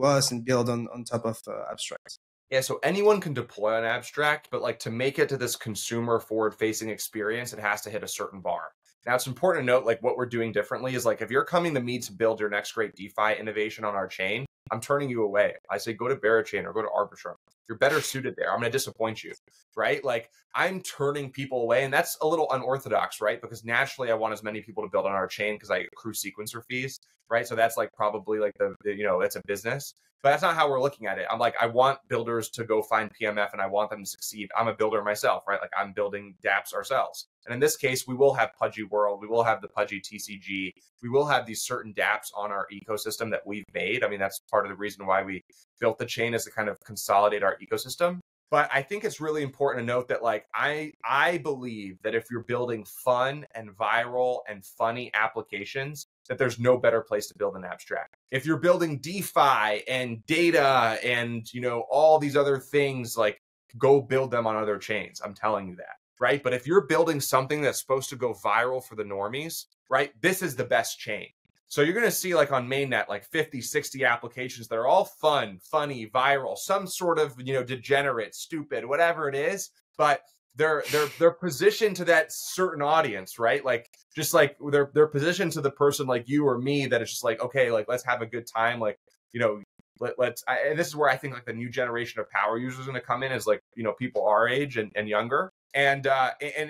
Speaker 2: us and build on top of Abstract.
Speaker 1: Yeah, so anyone can deploy on Abstract, but like to make it to this consumer forward-facing experience, it has to hit a certain bar. Now, it's important to note, like, what we're doing differently is, like, if you're coming to me to build your next great DeFi innovation on our chain, I'm turning you away. I say, go to Barachain or go to Arbitrum. You're better suited there. I'm going to disappoint you, right? Like, I'm turning people away, and that's a little unorthodox, right? Because naturally, I want as many people to build on our chain because I accrue sequencer fees, right? So that's, like, probably, like, the you know, it's a business. But that's not how we're looking at it. I'm like, I want builders to go find PMF and I want them to succeed. I'm a builder myself, right? Like I'm building dApps ourselves. And in this case, we will have Pudgy World. We will have the Pudgy TCG. We will have these certain dApps on our ecosystem that we've made. I mean, that's part of the reason why we built the chain, is to kind of consolidate our ecosystem. But I think it's really important to note that, like, I believe that if you're building fun and viral and funny applications, that there's no better place to build an Abstract. If you're building DeFi and data and, you know, all these other things, like, go build them on other chains. I'm telling you that, right? But if you're building something that's supposed to go viral for the normies, right, this is the best chain. So you're going to see, like, on mainnet, like 50, 60 applications that are all fun, funny, viral, some sort of, you know, degenerate, stupid, whatever it is, but they're positioned to that certain audience, right? Like, just like they're positioned to the person like you or me that is just like, okay, like, let's have a good time. Like, you know, and this is where I think like the new generation of power users is going to come in, is like, people our age and younger. And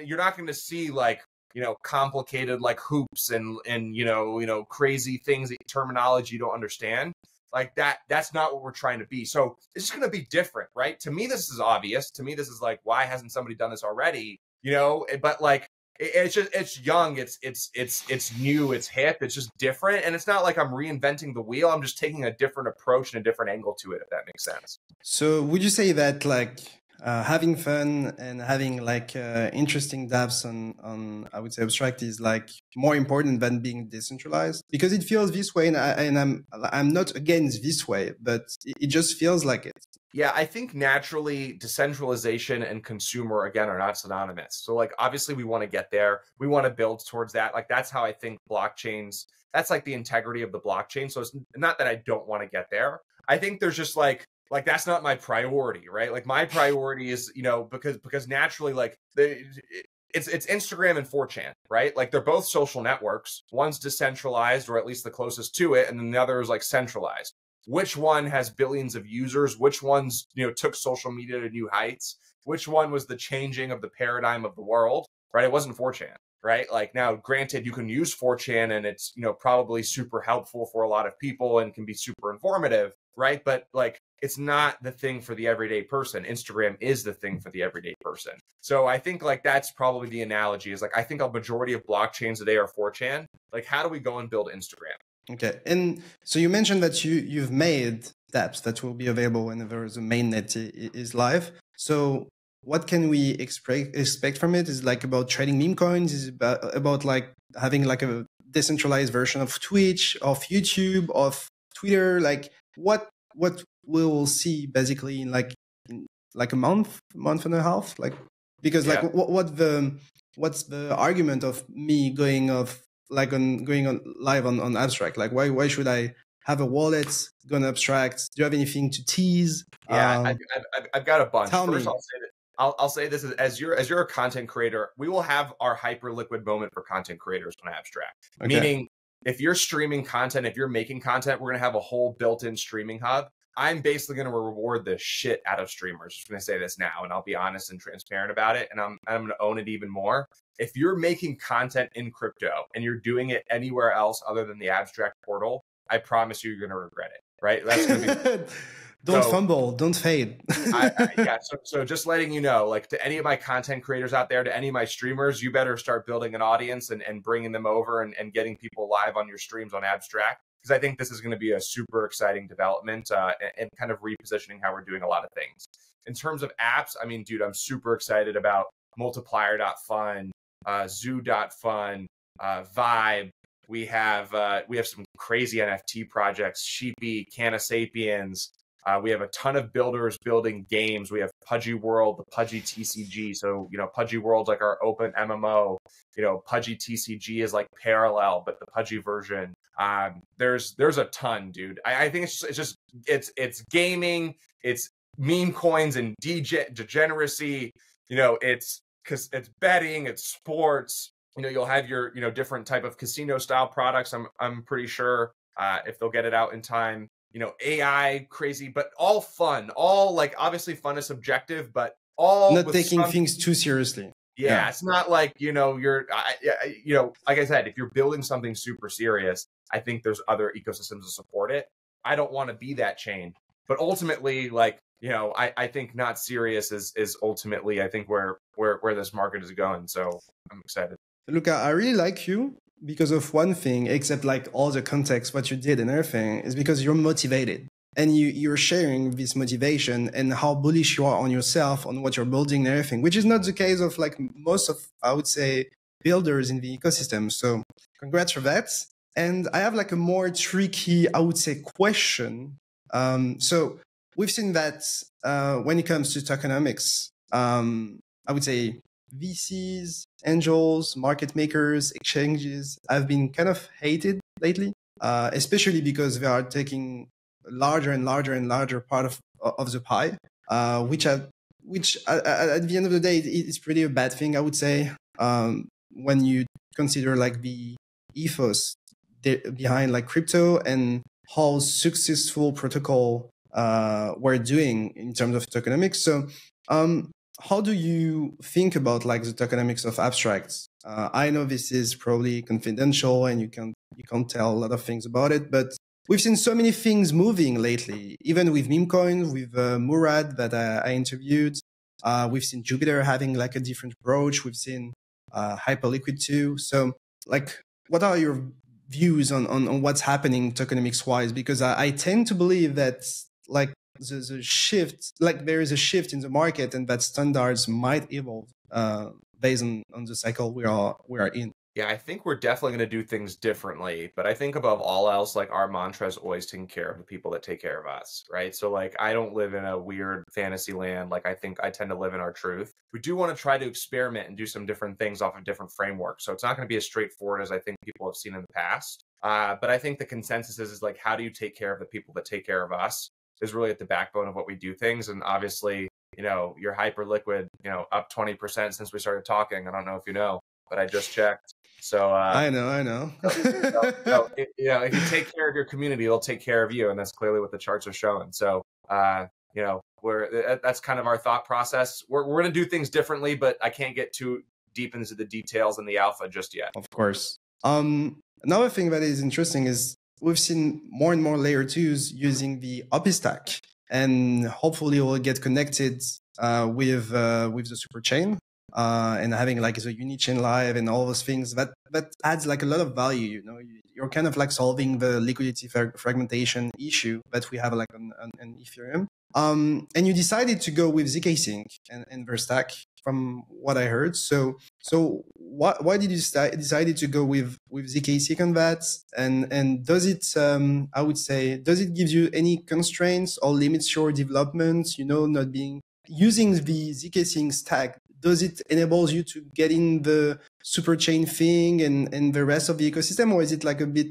Speaker 1: you're not going to see like, complicated like hoops and crazy things, terminology you don't understand. Like that's not what we're trying to be. So it's just going to be different, right? To me, this is obvious. To me, this is like, why hasn't somebody done this already? But like, it's young, it's new, it's hip, it's just different. And it's not like I'm reinventing the wheel. I'm just taking a different approach and a different angle to it, if that makes sense.
Speaker 2: So would you say that like having fun and having like interesting dApps on I would say Abstract is like more important than being decentralized? Because it feels this way, and I'm not against this way, but it just feels like it.
Speaker 1: Yeah, I think naturally decentralization and consumer again are not synonymous. So like obviously we want to get there. We want to build towards that. Like that's how I think blockchains, that's like the integrity of the blockchain. So it's not that I don't want to get there. I think there's just like that's not my priority, right? Like my priority is, because naturally like it's Instagram and 4chan, right? Like they're both social networks. One's decentralized, or at least the closest to it, and then the other is like centralized. Which one has billions of users? Which ones, took social media to new heights? Which one was the changing of the paradigm of the world, right? It wasn't 4chan, right? Like now, granted, you can use 4chan and it's, probably super helpful for a lot of people and can be super informative, right? But like, it's not the thing for the everyday person. Instagram is the thing for the everyday person. So I think like that's probably the analogy, is like, I think a majority of blockchains today are 4chan. Like, how do we go and build Instagram?
Speaker 2: Okay, and so you mentioned that you've made dApps that will be available whenever the mainnet is live. So what can we expect from it? Is it like about trading meme coins? Is it about like having like a decentralized version of Twitch, of YouTube, of Twitter? Like what we will see basically in like a month and a half? Like, because like what's the argument of me going on live on Abstract? Like why should I have a wallet going Abstract? Do you have anything to tease?
Speaker 1: Yeah, I've got a bunch.
Speaker 2: First,
Speaker 1: I'll say this, as you're a content creator, we will have our hyper liquid moment for content creators on Abstract. Okay. Meaning, if you're streaming content, if you're making content, we're gonna have a whole built-in streaming hub. I'm basically going to reward the shit out of streamers. I'm just going to say this now, and I'll be honest and transparent about it, and I'm going to own it even more. If you're making content in crypto and you're doing it anywhere else other than the Abstract portal, I promise you're going to regret it, right? That's going to be...
Speaker 2: Don't fumble, don't fade.
Speaker 1: So just letting you know, like to any of my content creators out there, to any of my streamers, you better start building an audience and bringing them over and getting people live on your streams on Abstract. Because I think this is going to be a super exciting development and kind of repositioning how we're doing a lot of things. In terms of apps, I mean, dude, I'm super excited about multiplier.fun, zoo.fun, Vibe. We have some crazy NFT projects, Sheepy, Canna Sapiens. We have a ton of builders building games. We have Pudgy World, the Pudgy TCG. So, Pudgy World's like our open MMO. Pudgy TCG is like Parallel, but the Pudgy version. There's a ton, dude. I think it's gaming, it's meme coins and degeneracy. It's betting, it's sports. You'll have your different type of casino style products. I'm pretty sure if they'll get it out in time. AI crazy, but all fun. All like obviously fun is subjective, but all
Speaker 2: not taking things too seriously.
Speaker 1: Yeah, it's not like you're like I said, if you're building something super serious, I think there's other ecosystems to support it. I don't want to be that chain, but ultimately, like I think not serious is ultimately I think where this market is going. So I'm excited.
Speaker 2: Luca, I really like you because of one thing, except like all the context, what you did and everything, is because you're motivated. And you're sharing this motivation and how bullish you are on yourself, on what you're building and everything, which is not the case of like most of, I would say, builders in the ecosystem. So congrats for that. And I have like a more tricky, I would say, question. So we've seen that when it comes to tokenomics, I would say VCs, angels, market makers, exchanges have been kind of hated lately, especially because they are taking larger and larger part of the pie, which at the end of the day is pretty a bad thing, I would say, when you consider like the ethos behind like crypto and how successful protocol we're doing in terms of tokenomics. So how do you think about like the tokenomics of abstracts? I know this is probably confidential and you can't tell a lot of things about it, but we've seen so many things moving lately, even with memecoins, with Murad that I interviewed. We've seen Jupiter having like a different approach. We've seen Hyperliquid too. So like, what are your views on what's happening tokenomics wise? Because I tend to believe that like the shift, like there is a shift in the market and that standards might evolve based on the cycle we are in.
Speaker 1: Yeah, I think we're definitely going to do things differently, but I think above all else, like our mantra is always taking care of the people that take care of us, right? So like I don't live in a weird fantasy land. Like I think I tend to live in our truth. We do want to try to experiment and do some different things off of different frameworks. So it's not going to be as straightforward as I think people have seen in the past. But I think the consensus is like, how do you take care of the people that take care of us is really at the backbone of what we do things. And obviously, your Hyperliquid, up 20% since we started talking. I don't know if you know, but I just checked. So
Speaker 2: I know.
Speaker 1: if you take care of your community, it'll take care of you, and that's clearly what the charts are showing. So that's kind of our thought process. We're going to do things differently, but I can't get too deep into the details in the alpha just yet.
Speaker 2: Of course. Another thing that is interesting is we've seen more and more layer 2s using the API stack, and hopefully we'll get connected with the super chain. And having like the Unichain live and all those things that adds like a lot of value. You're kind of like solving the liquidity fragmentation issue that we have like on Ethereum. And you decided to go with ZK Sync and Verstack from what I heard. So why did you decided to go with ZK Sync on that? And does it I would say, does it give you any constraints or limits your development? Not being using the ZK Sync stack. Does it enable you to get in the super chain thing and the rest of the ecosystem, or is it like a bit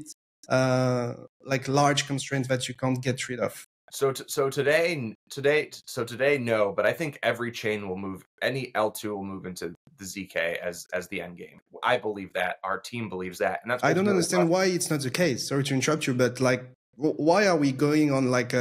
Speaker 2: like large constraints that you can't get rid of?
Speaker 1: So today, no, but I think every chain will move. Any L2 will move into the ZK as the end game. I believe that. Our team believes that, and that's.
Speaker 2: I don't understand why it's not the case. Sorry to interrupt you, but like, why are we going on like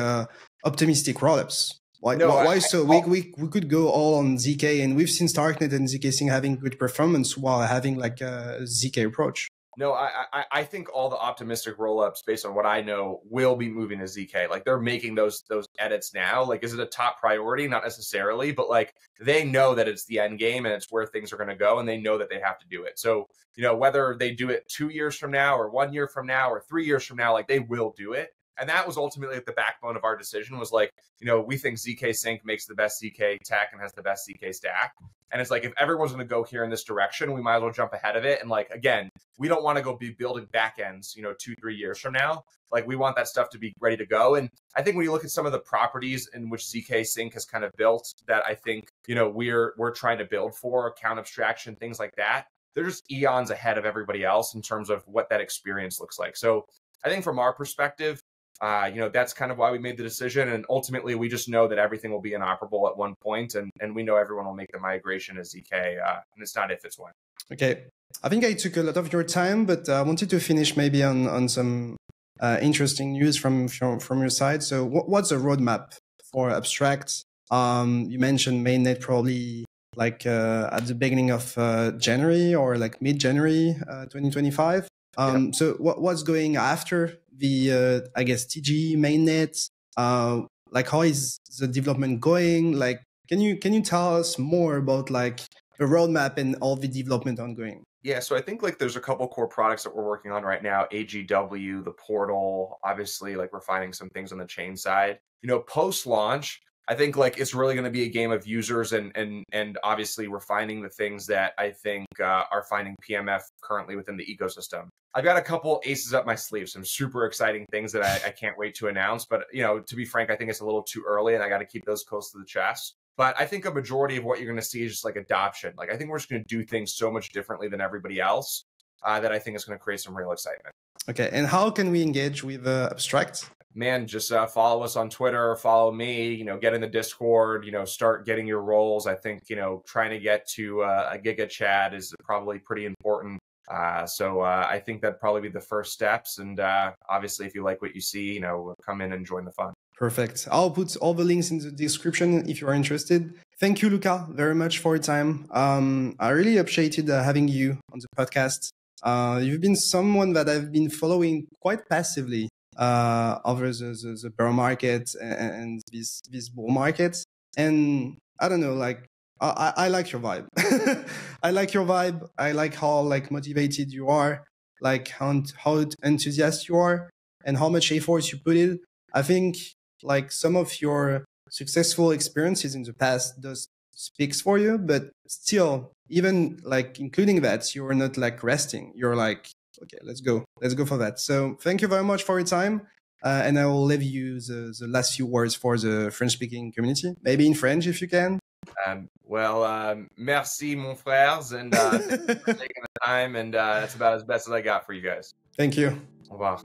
Speaker 2: optimistic rollups? Why we could go all on ZK, and we've seen Starknet and ZK Sync having good performance while having like a ZK approach.
Speaker 1: No, I think all the optimistic rollups, based on what I know, will be moving to ZK. Like they're making those edits now. Like, is it a top priority? Not necessarily, but like they know that it's the end game and it's where things are going to go, and they know that they have to do it. So whether they do it 2 years from now or 1 year from now or 3 years from now, like they will do it. And that was ultimately at the backbone of our decision was like, we think ZK Sync makes the best ZK tech and has the best ZK stack. And it's like, if everyone's going to go here in this direction, we might as well jump ahead of it. And like, again, we don't want to go be building backends, 2-3 years from now. Like we want that stuff to be ready to go. And I think when you look at some of the properties in which ZK Sync has kind of built that I think, we're trying to build for, account abstraction, things like that, they're just eons ahead of everybody else in terms of what that experience looks like. So I think from our perspective, that's kind of why we made the decision. And ultimately, we just know that everything will be inoperable at one point, and we know everyone will make the migration as ZK. And it's not if, it's when. Okay.
Speaker 2: I think I took a lot of your time, but I wanted to finish maybe on some interesting news from your side. So what's the roadmap for Abstract? You mentioned mainnet probably like at the beginning of January or like mid-January 2025. So what's going after the, I guess, TG mainnet? Like how is the development going? Like, can you tell us more about like the roadmap and all the development ongoing?
Speaker 1: Yeah, so I think like there's a couple core products that we're working on right now, AGW, the portal, obviously like refining some things on the chain side. Post-launch, I think like it's really going to be a game of users and obviously refining the things that I think are finding PMF currently within the ecosystem. I've got a couple aces up my sleeve, some super exciting things that I can't wait to announce. But, to be frank, I think it's a little too early and I got to keep those close to the chest. But I think a majority of what you're going to see is just like adoption. Like I think we're just going to do things so much differently than everybody else that I think is going to create some real excitement. Okay.
Speaker 2: And how can we engage with Abstract?
Speaker 1: Man, just follow us on Twitter, follow me, get in the Discord, start getting your roles. I think, trying to get to a Giga Chat is probably pretty important. So I think that'd probably be the first steps. And obviously, if you like what you see, come in and join the fun.
Speaker 2: Perfect. I'll put all the links in the description if you are interested. Thank you, Luca, very much for your time. I really appreciated having you on the podcast. You've been someone that I've been following quite passively over the bear market and these bull markets. And I don't know, like, I like your vibe. I like your vibe. I like how motivated you are, like how enthusiastic you are, and how much effort you put in. I think like some of your successful experiences in the past does speaks for you, but still, even like including that, you're not like resting. You're like, okay, let's go for that. So thank you very much for your time. And I will leave you the last few words for the French-speaking community, maybe in French if you can.
Speaker 1: Merci, mon frères, and thanks for taking the time. And that's about as best as I got for you guys.
Speaker 2: Thank you.
Speaker 1: Au revoir.